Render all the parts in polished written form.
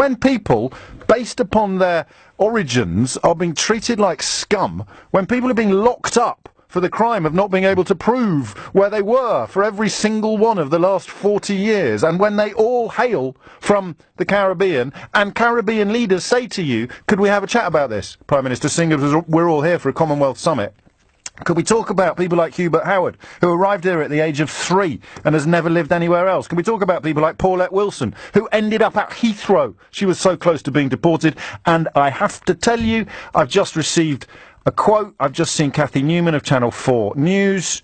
When people, based upon their origins, are being treated like scum, when people are being locked up for the crime of not being able to prove where they were for every single one of the last 40 years, and when they all hail from the Caribbean, and Caribbean leaders say to you, could we have a chat about this, Prime Minister, seeing as we're all here for a Commonwealth Summit? Could we talk about people like Hubert Howard, who arrived here at the age of 3 and has never lived anywhere else? Can we talk about people like Paulette Wilson, who ended up at Heathrow? She was so close to being deported. And I have to tell you, I've just received a quote. I've just seen Cathy Newman of Channel 4 News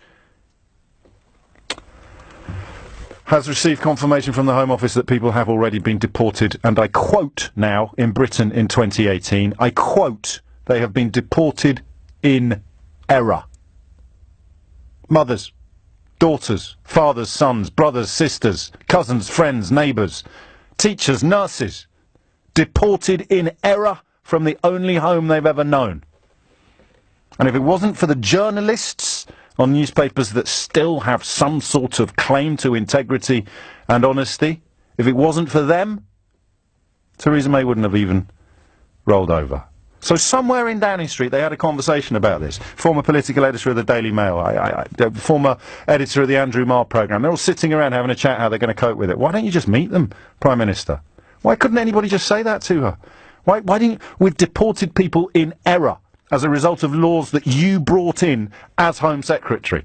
has received confirmation from the Home Office that people have already been deported. And I quote now, in Britain in 2018, I quote, they have been deported in error. Mothers, daughters, fathers, sons, brothers, sisters, cousins, friends, neighbours, teachers, nurses, deported in error from the only home they've ever known. And if it wasn't for the journalists on newspapers that still have some sort of claim to integrity and honesty, if it wasn't for them, Theresa May wouldn't have even rolled over. So somewhere in Downing Street they had a conversation about this. Former political editor of the Daily Mail, former editor of the Andrew Marr programme. They're all sitting around having a chat how they're going to cope with it. Why don't you just meet them, Prime Minister? Why couldn't anybody just say that to her? Why didn't we've deported people in error as a result of laws that you brought in as Home Secretary?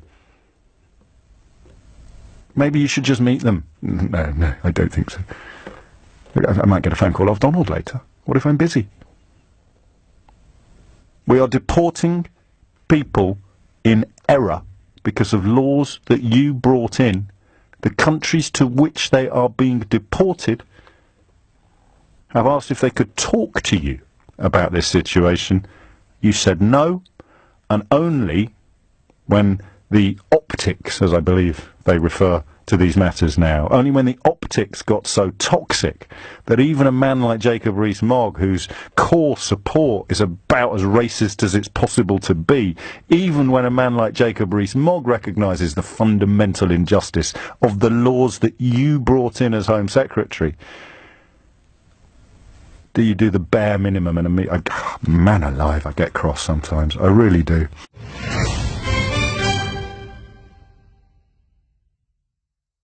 Maybe you should just meet them. No, I don't think so. I might get a phone call off Donald later. What if I'm busy? We are deporting people in error because of laws that you brought in. The countries to which they are being deported have asked if they could talk to you about this situation. You said no, and only when the optics, as I believe they refer to these matters now, only when the optics got so toxic that even a man like Jacob Rees-Mogg, whose core support is about as racist as it's possible to be, even when a man like Jacob Rees-Mogg recognises the fundamental injustice of the laws that you brought in as Home Secretary, do you do the bare minimum? And man alive, I get cross sometimes. I really do.